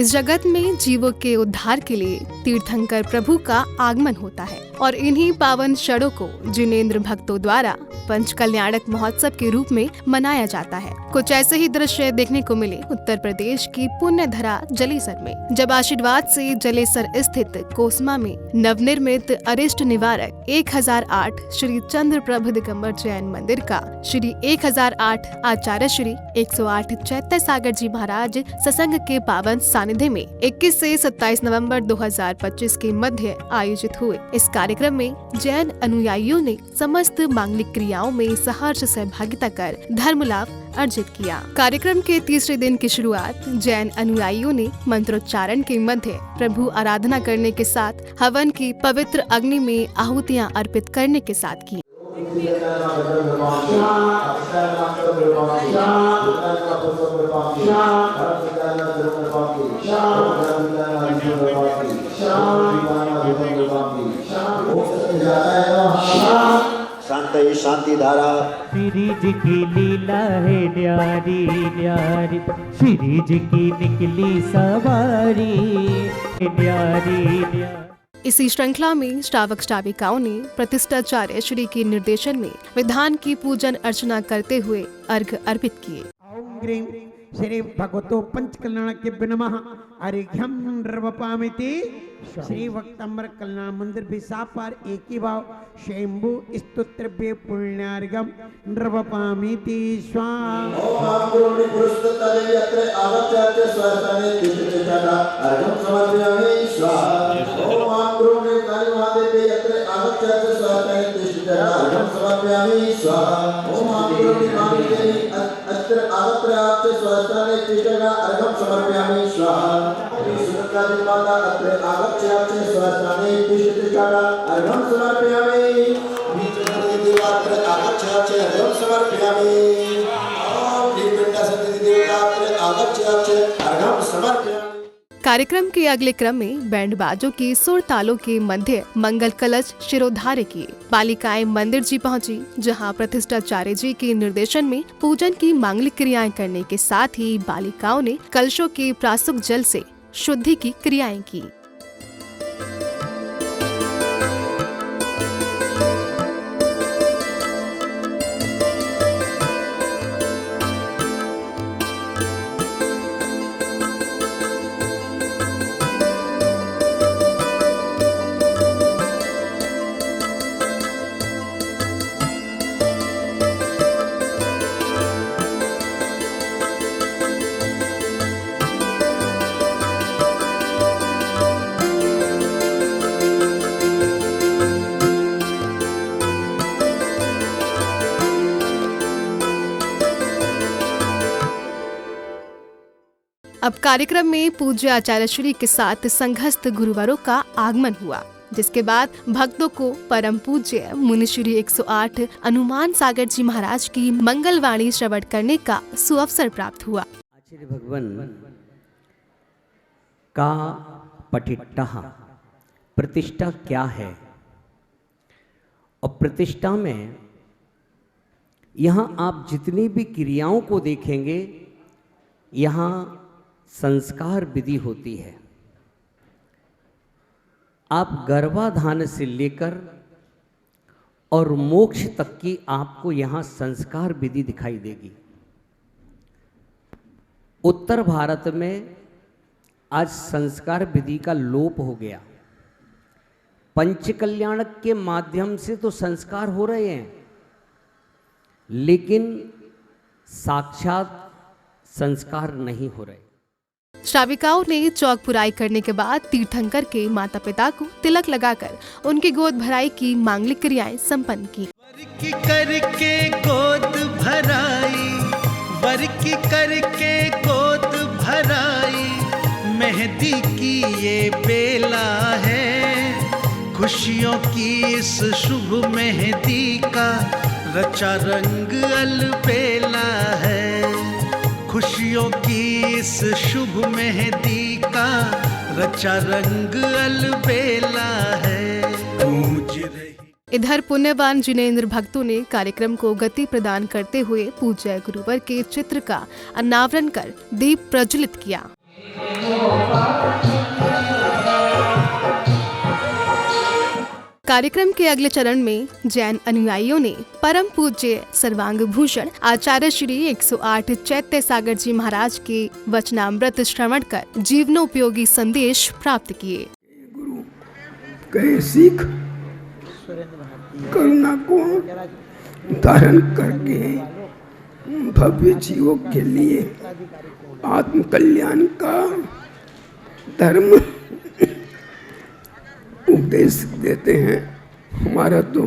इस जगत में जीवों के उद्धार के लिए तीर्थंकर प्रभु का आगमन होता है और इन्हीं पावन क्षणों को जिनेंद्र भक्तों द्वारा पंच कल्याणक महोत्सव के रूप में मनाया जाता है। कुछ ऐसे ही दृश्य देखने को मिले उत्तर प्रदेश की पुण्य धरा जलेसर में, जब आशीर्वाद से जलेसर स्थित कोसमा में नवनिर्मित अरिष्ट निवारक 1008 श्री चंद्र प्रभु दिगंबर जैन मंदिर का श्री 1008 आचार्य श्री 108 चैत्य सागर जी महाराज सत्संग के पावन सानिध्य में 21 से 27 नवंबर 2025 के मध्य आयोजित हुए। इस कार्यक्रम में जैन अनुयायियों ने समस्त मांगलिक क्रियाओं में सहर्ष सहभागिता कर धर्म लाभ अर्जित किया। कार्यक्रम के तीसरे दिन की शुरुआत जैन अनुयायियों ने मंत्रोच्चारण के मध्य प्रभु आराधना करने के साथ हवन की पवित्र अग्नि में आहुतियां अर्पित करने के साथ की। शांति शांति धारा श्री जी की लीला है न्यारी न्यारी, श्री जी की निकली सवारी न्यारी न्यारी। इसी श्रृंखला में श्रावक श्राविकाओं ने प्रतिष्ठाचार्य श्री के निर्देशन में विधान की पूजन अर्चना करते हुए अर्घ्य अर्पित किए। ओम ग्रीं श्री भगवतो पंच कल्याणकेभ्यो नमः। अर्घ्यं नृवपामिति श्री वक्तंबर कल्याण मंदिर बिसापार एक ही भाव शंभु स्तोत्रभ्य पुण्यार्घ्यं नृवपामिति स्वाहा। ओम गुरुनि पुरुषोत्तरे यत्र आगच्छति स्वस्ताने तिष्ठति तथा अर्घ्यं समर्पयामि स्वाहा। ओम गुरुनि कालिमादेवे यत्र आगच्छति स्वस्ताने तिष्ठति तथा अर्घ्यं समर्पयामि स्वाहा। ओम गुरुनि कालिदेवी अत्र आगच्छति स्वस्ताने तिष्ठति तथा अर्घ्यं समर्पयामि स्वाहा। सुदत्तादेवी माता अत्र आगच्छति स्वस्ताने तिष्ठति तथा अर्घ्यं समर्पयामि। नीचदेवी अत्र आगच्छति अर्घ्यं समर्पयामि। ओम दीपिंडा सती देवता अत्र आगच्छति अर्घ्यं समर्पयामि। कार्यक्रम के अगले क्रम में बैंड बाजों की सुर तालों के मध्य मंगल कलश शिरोधार्य किए। बालिकाएं मंदिर जी पहुंची, जहां प्रतिष्ठाचार्य जी के निर्देशन में पूजन की मांगलिक क्रियाएं करने के साथ ही बालिकाओं ने कलशों के प्रासुक जल से शुद्धि की क्रियाएं की। अब कार्यक्रम में पूज्य आचार्य श्री के साथ संघस्थ गुरुवरों का आगमन हुआ, जिसके बाद भक्तों को परम पूज्य मुनि श्री 108 हनुमान सागर जी महाराज की मंगलवाणी श्रवण करने का सुअवसर प्राप्त हुआ। आचार्य भगवान का पठिट्टा प्रतिष्ठा क्या है, और प्रतिष्ठा में यहाँ आप जितनी भी क्रियाओं को देखेंगे, यहाँ संस्कार विधि होती है। आप गर्भाधान से लेकर और मोक्ष तक की आपको यहाँ संस्कार विधि दिखाई देगी। उत्तर भारत में आज संस्कार विधि का लोप हो गया। पंच कल्याणक के माध्यम से तो संस्कार हो रहे हैं, लेकिन साक्षात संस्कार नहीं हो रहे। श्राविकाओं ने चौक पुराई करने के बाद तीर्थंकर के माता पिता को तिलक लगाकर उनकी गोद भराई की मांगलिक क्रियाएं संपन्न की। वर की करके गोद भराई, वर की करके गोद भराई, मेहंदी की ये बेला है, खुशियों की इस शुभ मेहंदी का रचा रंग अलबेला है। खुशियों की इस शुभ मेहंदी का रचा रंग अलबेला है। गूंज रही। इधर पुण्यवान जिनेंद्र भक्तों ने कार्यक्रम को गति प्रदान करते हुए पूज्य गुरुवर के चित्र का अनावरण कर दीप प्रज्वलित किया। कार्यक्रम के अगले चरण में जैन अनुयायियों ने परम पूज्य सर्वांग भूषण आचार्य श्री 108 चैत्य सागर जी महाराज के वचनामृत श्रवण कर जीवनोपयोगी संदेश प्राप्त किए। कहे सीख करुणा को धारण करके भव्य जीवों के लिए आत्म कल्याण का धर्म उपदेश देते हैं। हमारा तो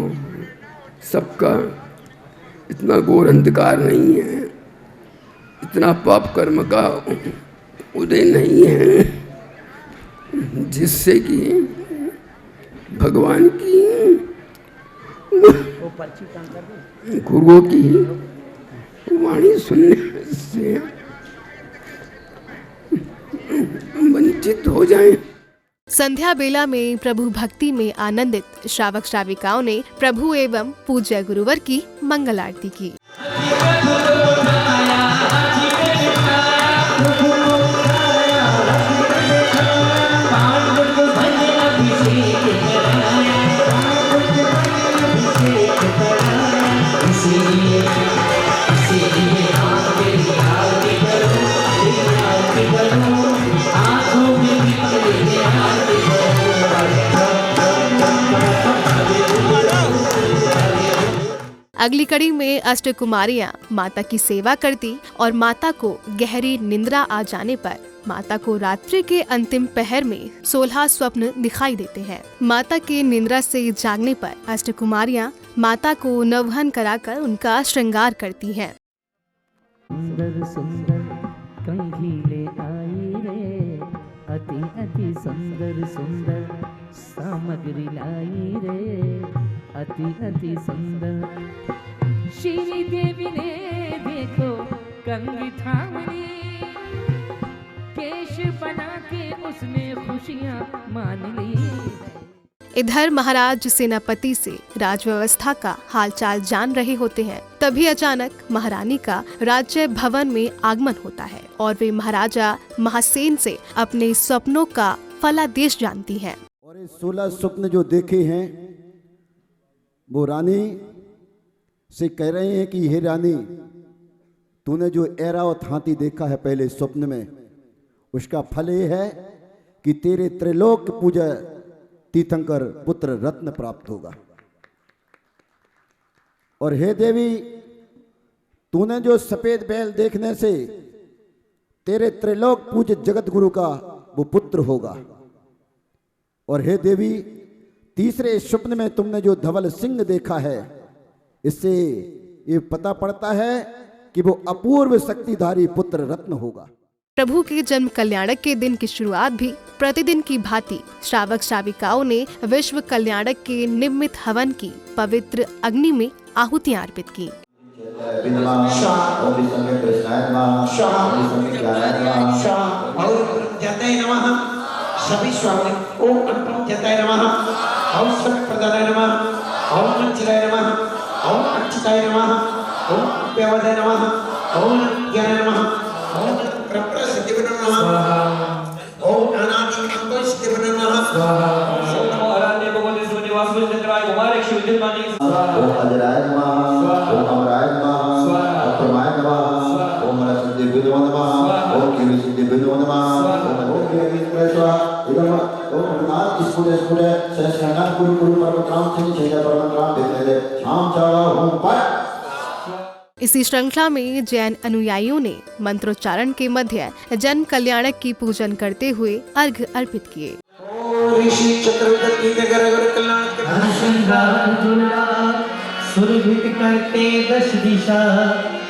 सबका इतना घोर अंधकार नहीं है, इतना पाप कर्म का उदय नहीं है जिससे कि भगवान की गुरुओं की वाणी सुनने से वंचित हो जाएं। संध्या बेला में प्रभु भक्ति में आनंदित श्रावक श्राविकाओं ने प्रभु एवं पूज्य गुरुवर की मंगल आरती की। अगली कड़ी में अष्ट कुमारियां माता की सेवा करती और माता को गहरी निंद्रा आ जाने पर माता को रात्रि के अंतिम पहर में 16 स्वप्न दिखाई देते हैं। माता के निंद्रा से जागने पर अष्ट कुमारियां माता को नवहन कराकर उनका श्रृंगार करती हैं। सुंदर सुंदर कंघीले आई रे, अति अति सुंदर सुंदर सामग्री लाई रे, अति अति सुंदर। श्री देवी ने देखो कंघी थामनी, केश बना के उसने खुशियां मान ली। इधर महाराज सेनापति से राज व्यवस्था का हालचाल जान रहे होते हैं, तभी अचानक महारानी का राज्य भवन में आगमन होता है और वे महाराजा महासेन से अपने स्वप्नों का फलादेश जानती हैं। और ये 16 स्वप्न जो देखे हैं वो रानी से कह रहे हैं कि हे रानी, तूने जो ऐरावत हाथी देखा है पहले स्वप्न में, उसका फल ये है कि तेरे त्रिलोक पूजा तीर्थंकर पुत्र रत्न प्राप्त होगा। और हे देवी, तूने जो सफेद बैल देखने से तेरे त्रिलोक पूज्य जगत गुरु का वो पुत्र होगा। और हे देवी, तीसरे स्वप्न में तुमने जो धवल सिंह देखा है, इससे ये पता पड़ता है कि वो अपूर्व शक्तिधारी पुत्र रत्न होगा। प्रभु के जन्म कल्याणक के दिन की शुरुआत भी प्रतिदिन की भांति श्रावक श्राविकाओं ने विश्व कल्याणक के निमित्त हवन की पवित्र अग्नि में आहुतियां अर्पित की। सभी स्वागत ओम अनुपम जताय नमः, ओम सर्वप्रदाय नमः, ओम मंचलाय नमः, ओम अच्युताय नमः, ओम अप्यवदाय नमः, ओम ज्ञानाय नमः, ओम प्रसिद्धिवनाय नमः, ओम अनादि अंतो सिद्धिवनाय नमः, ओम नमो अराध्य भगवते सुनिवासुदेव चंद्राय कुमार शिवजन्मानि, ओम अजराय नमः, ओम अमराय नमः, ओम प्रमाय नमः, ओम रससिद्धिविदो नमः, ओम कीर्तिसिद्धिविदो नमः, ओम कीर्तिश्वर इदम ओम नाथ स्कुले सहस्रनाम गुरु गुरु परमराम सिंह चैतन्य परमराम देते शाम चावा ओम पर। इसी श्रृंखला में जैन अनुयायियों ने मंत्रोच्चारण के मध्य जन्म कल्याणक की पूजन करते हुए अर्घ्य अर्पित किए। ऋषि चक्रवर्ती नगर कल्याण सुरभित करते दश दिशा,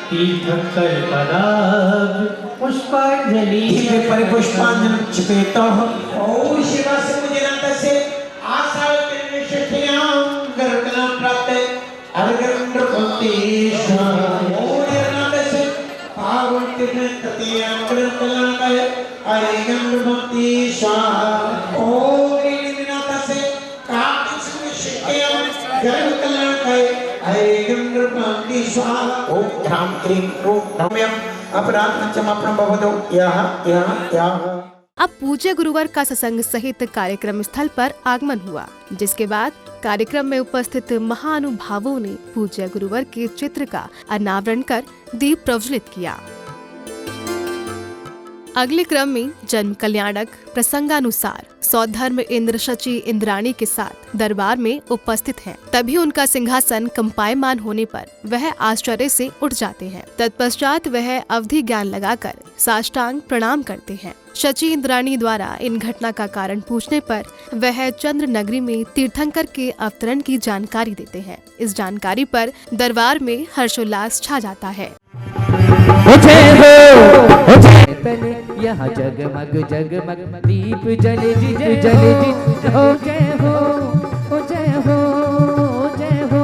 तीर्थंकर पदाब्ज पुष्पांजलि परिपुष्पांजलि चिपेतः। ओम शिवा से मुझे नंदसे आशा के शक्तियां गरुड़ना प्राप्त अर्घ्य पंक्ति ओम नंदसे पावन के तते अंगर कलाय अर्घ्य पंक्ति स्वाहा। ओम नंदसे कार्तिक से शक्तियां गरुड़ कलाय अर्घ्य पंक्ति स्वाहा। ओम ह्रां क्लीं रूं रम्यं अपराध क्षमापणं भवतु यः यः यः। अब पूज्य गुरुवर का सत्संग सहित कार्यक्रम स्थल पर आगमन हुआ, जिसके बाद कार्यक्रम में उपस्थित महानुभावों ने पूज्य गुरुवर के चित्र का अनावरण कर दीप प्रज्वलित किया। अगले क्रम में जन्म कल्याणक प्रसंगानुसार सौधर्म इंद्र शची इंद्राणी के साथ दरबार में उपस्थित हैं। तभी उनका सिंहासन कंपायमान होने पर वह आश्चर्य से उठ जाते हैं। तत्पश्चात वह अवधि ज्ञान लगाकर साष्टांग प्रणाम करते हैं। शची इंद्राणी द्वारा इन घटना का कारण पूछने पर वह चंद्र नगरी में तीर्थंकर के अवतरण की जानकारी देते हैं। इस जानकारी पर दरबार में हर्षोल्लास छा जाता है। यहाँ जगमग जगमग दीप जले जी जले जी, हो जय हो, हो जय हो, जय हो।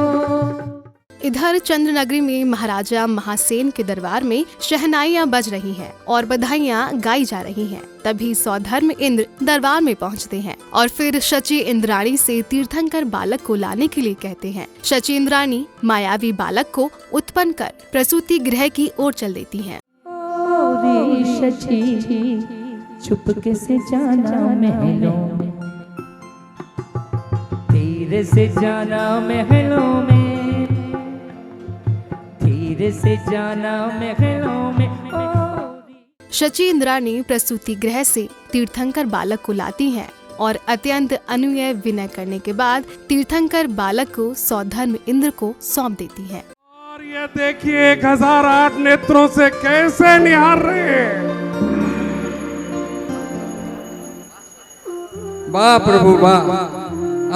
इधर चंद्र नगरी में महाराजा महासेन के दरबार में शहनाइयां बज रही हैं और बधाइयां गाई जा रही हैं। तभी सौधर्म इंद्र दरबार में पहुंचते हैं और फिर शची इंद्राणी से तीर्थंकर बालक को लाने के लिए कहते हैं। शची इंद्राणी मायावी बालक को उत्पन्न कर प्रसूति गृह की ओर चल देती हैं। शची चुपके से जाना महलों में, धीरे से जाना महलों में, धीरे से जाना महलों में। शची इंद्राणी प्रसूति गृह से तीर्थंकर बालक को लाती हैं और अत्यंत अनुनय विनय करने के बाद तीर्थंकर बालक को सौधर्म इंद्र को सौंप देती है। और ये देखिए 1008 नेत्रों से कैसे निहार रहे हैं। वाह प्रभु वाह,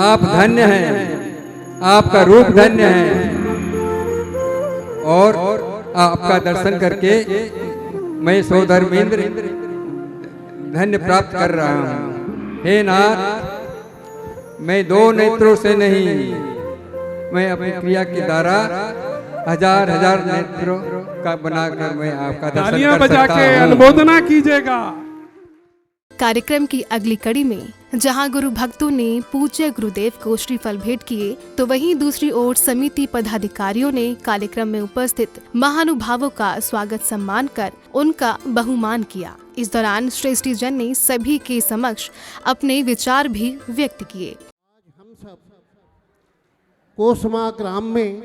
आप धन्य हैं, आपका रूप धन्य है और आपका दर्शन करके मैं सौधर्मेंद्र धन्य प्राप्त कर रहा हूँ। हे नाथ, मैं 2 नेत्रों से नहीं, मैं अपनी क्रिया के द्वारा हजार हजार नेत्रों का बनाकर मैं आपका दर्शन तालियां कर बजा सकता के हूँ। अनुमोदना कीजिएगा। कार्यक्रम की अगली कड़ी में जहां गुरु भक्तों ने पूज्य गुरुदेव को श्रीफल भेंट किए, तो वहीं दूसरी ओर समिति पदाधिकारियों ने कार्यक्रम में उपस्थित महानुभावों का स्वागत सम्मान कर उनका बहुमान किया। इस दौरान श्रेष्ठी जन ने सभी के समक्ष अपने विचार भी व्यक्त किए। हम सब कोसमा ग्राम में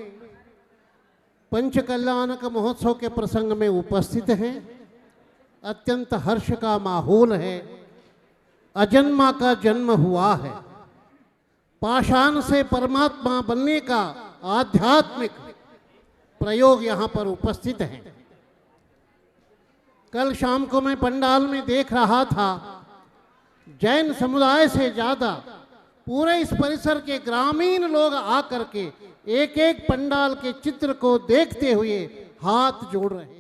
पंचकल्याणक महोत्सव के प्रसंग में उपस्थित हैं। अत्यंत हर्ष का माहौल है। अजन्मा का जन्म हुआ है। पाषाण से परमात्मा बनने का आध्यात्मिक प्रयोग यहाँ पर उपस्थित है। कल शाम को मैं पंडाल में देख रहा था, जैन समुदाय से ज़्यादा पूरे इस परिसर के ग्रामीण लोग आकर के एक एक पंडाल के चित्र को देखते हुए हाथ जोड़ रहे थे।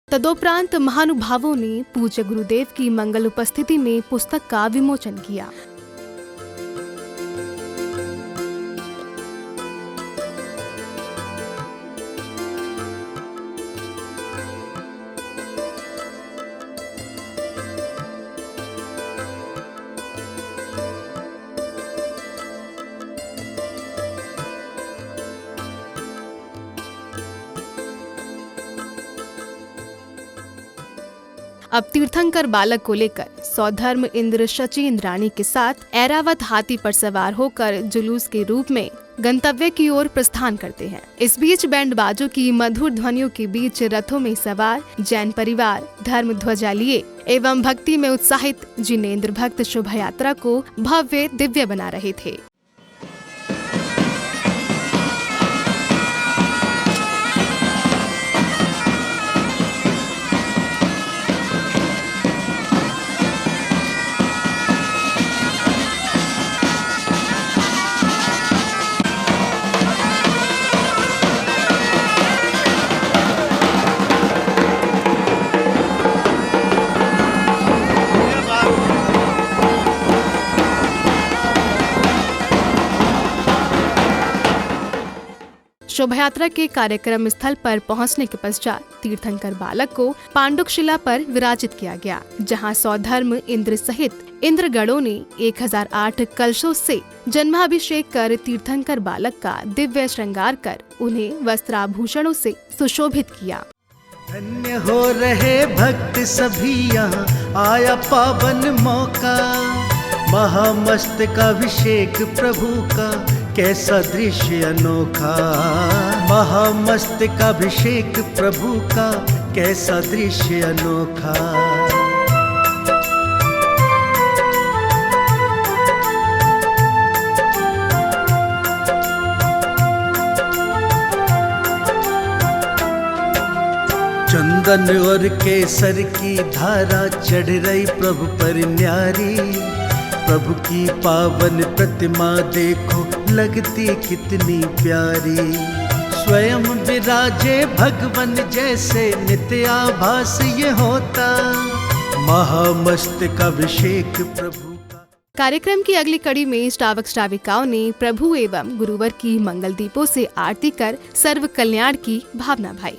तदोपरांत महानुभावों ने पूज्य गुरुदेव की मंगल उपस्थिति में पुस्तक का विमोचन किया। अब तीर्थंकर बालक को लेकर सौधर्म इंद्र शची इंद्राणी के साथ ऐरावत हाथी पर सवार होकर जुलूस के रूप में गंतव्य की ओर प्रस्थान करते हैं। इस बीच बैंड बाजों की मधुर ध्वनियों के बीच रथों में सवार जैन परिवार धर्म ध्वजा लिए एवं भक्ति में उत्साहित जिनेंद्र भक्त शोभा यात्रा को भव्य दिव्य बना रहे थे। शोभा यात्रा के कार्यक्रम स्थल पर पहुंचने के पश्चात तीर्थंकर बालक को पांडुकशिला पर विराजित किया गया, जहां सौधर्म इंद्र सहित इंद्रगणों ने 1008 कलशों से जन्माभिषेक कर तीर्थंकर बालक का दिव्य श्रृंगार कर उन्हें वस्त्राभूषणों से सुशोभित किया। धन्य हो रहे भक्त सभी यहाँ आया पावन मौका। महामस्तकाभिषेक प्रभु का कैसा दृश्य अनोखा। महामस्तकाभिषेक प्रभु का कैसा दृश्य अनोखा। चंदन और केसर की धारा चढ़ रही प्रभु पर न्यारी। प्रभु की पावन प्रतिमा देखो लगती कितनी प्यारी। स्वयं विराजे भगवन जैसे नित्य आभास ये होता। महामस्तकाभिषेक प्रभु का। कार्यक्रम की अगली कड़ी में श्रावक श्राविकाओं ने प्रभु एवं गुरुवर की मंगल दीपों से आरती कर सर्व कल्याण की भावना भाई।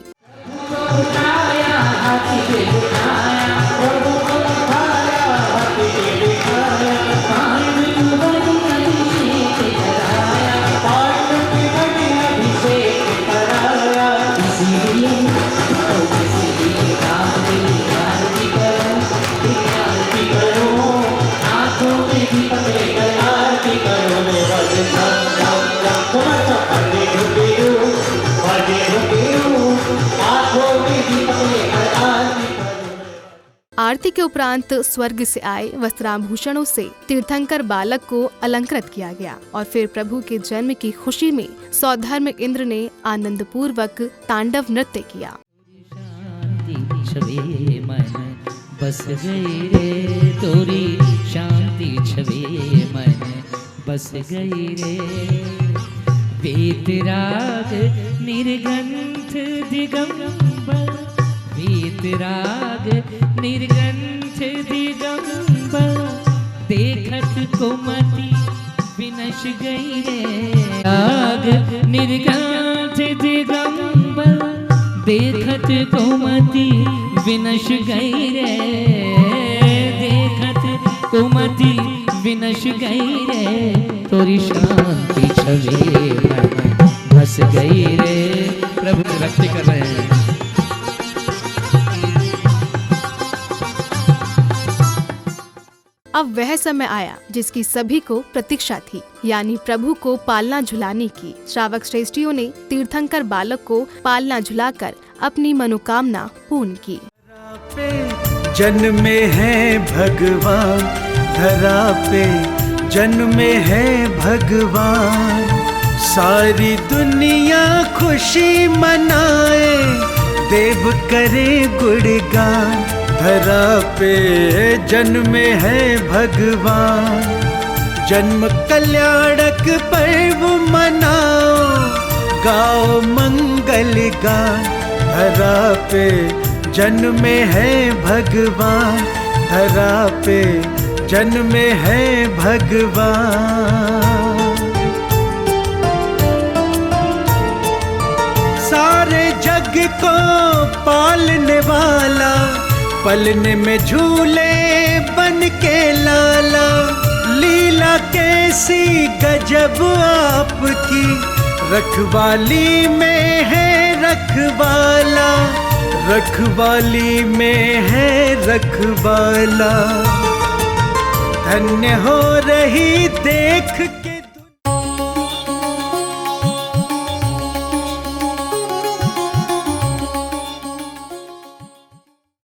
आरती के उपरांत स्वर्ग से आए वस्त्राभूषणों से तीर्थंकर बालक को अलंकृत किया गया और फिर प्रभु के जन्म की खुशी में सौधर्म इंद्र ने आनंद पूर्वक तांडव नृत्य किया। शांति मन बस गई रे तोरी शांति छवे मन बस गई रे। वेदराग निर्गंथ दिगंबर वेदराग निर्गंथ दिगंबर देखत कुमति विनश गई रे। राग निर्गंथ दिगंबर देखत कुमति विनश गई रे। देखत कुमति विनश गई रे तोरी शांति छवि बस गई रे। प्रभु भक्ति कर रहे हैं। अब वह समय आया जिसकी सभी को प्रतीक्षा थी, यानी प्रभु को पालना झुलाने की। श्रावक श्रेष्ठियों ने तीर्थंकर बालक को पालना झुलाकर अपनी मनोकामना पूर्ण की। जन्मे है भगवान धरा पे जन्मे है भगवान। सारी दुनिया खुशी मनाए देव करे गुणगान। धरा पे जन्मे है भगवान। जन्म कल्याणक पर्व मनाओ गाओ मंगल गान। धरा पे जन्मे है भगवान। धरा पे जन्मे है भगवान। सारे जग को पालने वाला पलने में झूले बन के लाला। लीला कैसी गजब आपकी रखवाली में है रखवाला। रखवाली में है रखवाला। धन्य हो रही देख के